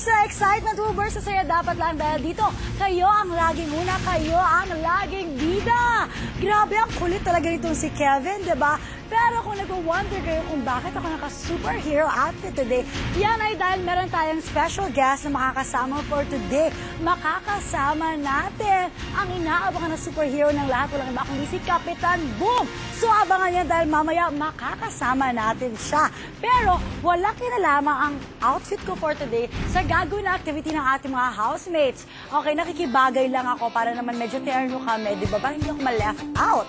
sa excitement, Uber, sa saya dapat lang dahil dito, kayo ang laging una, kayo ang laging bida. Grabe, ang kulit talaga nitong si Kevin, diba? Pero kung nag-wonder kayo kung bakit ako naka-superhero outfit today, yan ay dahil meron tayong special guest na makakasama for today. Makakasama natin ang inaabangan na superhero ng lahat, walang iba kundi si Kapitan Boom. So abangan niya dahil mamaya makakasama natin siya. Pero wala kinalaman ang outfit ko for today sa gagawin na activity ng ating mga housemates. Okay, nakikibagay lang ako para naman medyo terno kami, di ba? Para hindi ako ma-left out.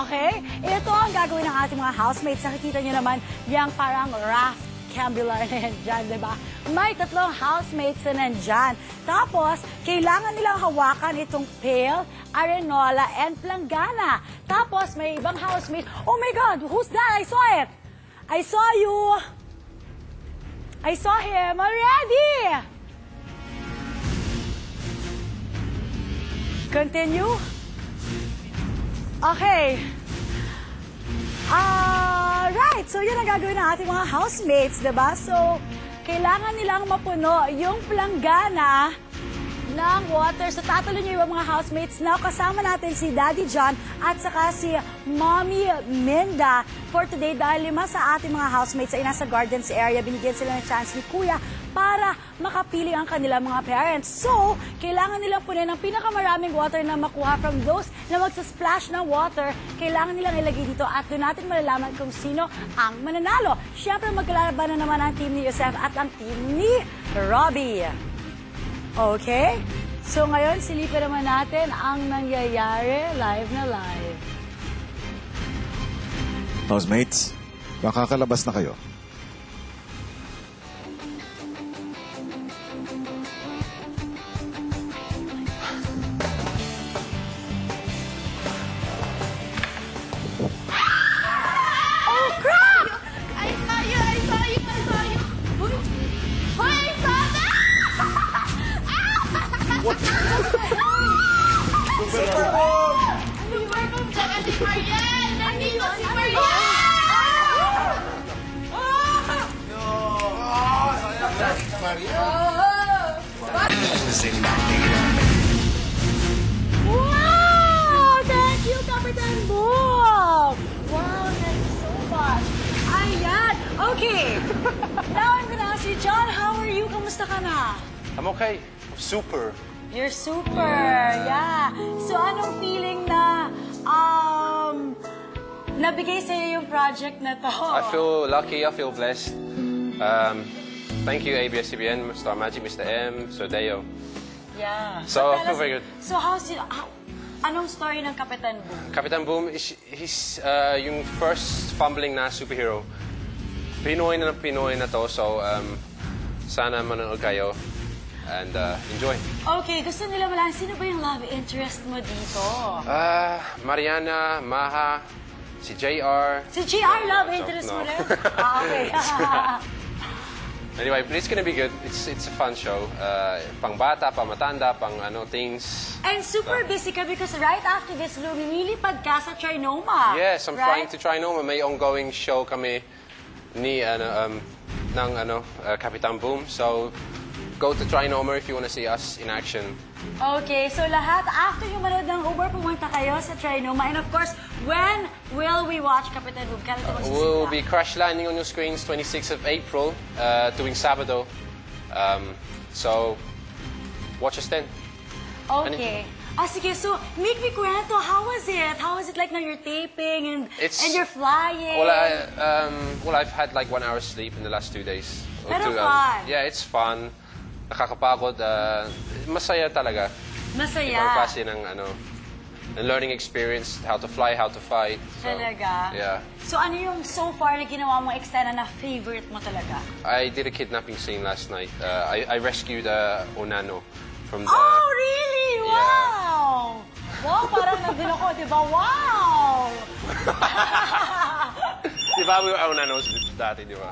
Okay? Ito ang gagawin ng ating mga housemates. Nakikita niyo naman yung parang raft cambular na yan dyan, di ba? May 3 housemates na nandyan. Tapos, kailangan nilang hawakan itong pail, arenola, and planggana. Tapos, may ibang housemate. Oh my God! Who's that? I saw it! I saw you! I saw him already! Continue? Okay. Right. So, yun ang gagawin ng ating mga housemates, diba? So, kailangan nilang mapuno yung planggana ng water. So, tatalo niyo yung mga housemates na kasama natin si Daddy John at saka si Mommy Minda for today dahil 5 sa ating mga housemates ay nasa gardens area. Binigyan sila ng chance ni Kuya para makapili ang kanilang mga parents. So, kailangan nilang punin ang pinakamaraming water na makuha from those na magsasplash ng water. Kailangan nilang ilagay dito at doon natin malalaman kung sino ang mananalo. Siyempre, magkalaban na naman ang team ni Yosef at ang team ni Robbie. Okay? So, ngayon, silipin naman natin ang nangyayari live na live. Housemates, makakalabas na kayo. Super Boom! Super Boom! Tsaka si Marian! Nandito si Marian! Sayang si Marian! Wow! Thank you, Kapitan Boom! Wow, thank you so much. Ayan. Okay. Now I'm gonna ask you, John, how are you? Kamusta ka na? I'm okay. I'm super. You're super, yeah. So, anong feeling na nabigay sa'yo yung project na to? I feel lucky. I feel blessed. Thank you, ABS-CBN, Star Magic, Mr. M, Sir Deo. Yeah. So, I tell feel us, very good. So, anong story ng Kapitan Boom? Kapitan Boom, he's yung first fumbling na superhero. Pinoy na to, so sana manonood kayo. And enjoy. Okay, gusto nila malaman, sino ba yung love interest mo dito? Mariana, Maha, si JR. Si JR love interest mo rin? Okay. Anyway, but it's gonna be good. It's a fun show. Pang bata, pang matanda, pang teens. And super busy ka because right after this, lumilipad ka sa Trinoma. Yes, I'm right? flying to Trinoma. May ongoing show kami ni Kapitan Boom. So, go to Trinoma if you want to see us in action. Okay, so lahat, after yung manood ng Uber, pumunta kayo sa Trinoma. And of course, when will we watch Kapitan Boom? We'll be crash landing on your screens 26th of April, tuwing Sabado. So, watch us then. Okay. Sige, so make me kwento, how was it? How was it like now you're taping and you're flying? Well, I've had like 1 hour sleep in the last 2 days. Pero fun. Yeah, it's fun. Nakakapagod. Masaya talaga. Masaya. Ibang klase ng learning experience, how to fly, how to fight. So, talaga? Yeah. So ano yung so far na ginawa mo eksena na favorite mo talaga? I did a kidnapping scene last night. I rescued Onano from the... Oh, really? Yeah. Wow! Wow, parang nandun ako, di ba? Wow! Di ba we were Onanos dati, di ba?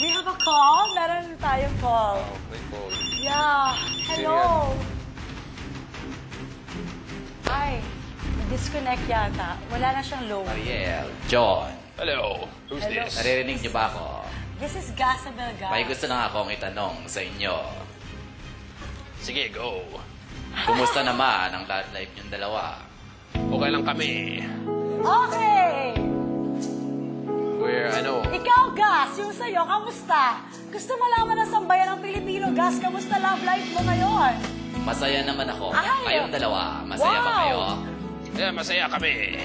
We have a call? Meron tayong call. Oh, they called. Yeah. Hello. Ay, disconnect yata. Wala na siyang low. Ariel, John. Hello. Who's Hello. this? Naririnig niyo ba ako? This is Gasabel, guys. May gusto na akong itanong sa inyo. Sige, go. Kumusta naman ang love life niyong dalawa? Okay lang kami. Okay! We're, Ikaw, Gas, yung sa'yo, kamusta? Gusto mo malaman ng sambayan ng Pilipino, Gas, kamusta love life mo ngayon? Masaya naman ako. Ay! Kayong dalawa, masaya ba Wow! kayo? Yeah, masaya kami.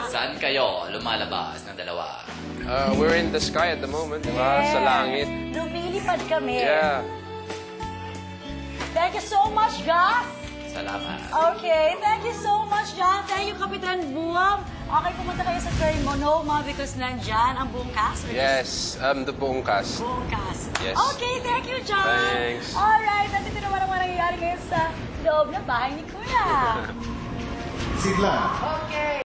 Saan kayo lumalabas ng dalawa? We're in the sky at the moment, diba? Sa langit. Lumilipad kami. Yeah. Thank you so much, Gas. Salamat. Okay, thank you so much, John. Thank you, Kapitan Buwam. Okay, pumunta kayo sa Curry Monoma because nandyan ang buong cast. or Yes, the buong cast. Buong cast. Yes. Okay, thank you, John. Thanks. Alright, nandito naman ang mga nangyayari ngayon sa loob ng bahay ni Kuya. Sigla. Okay.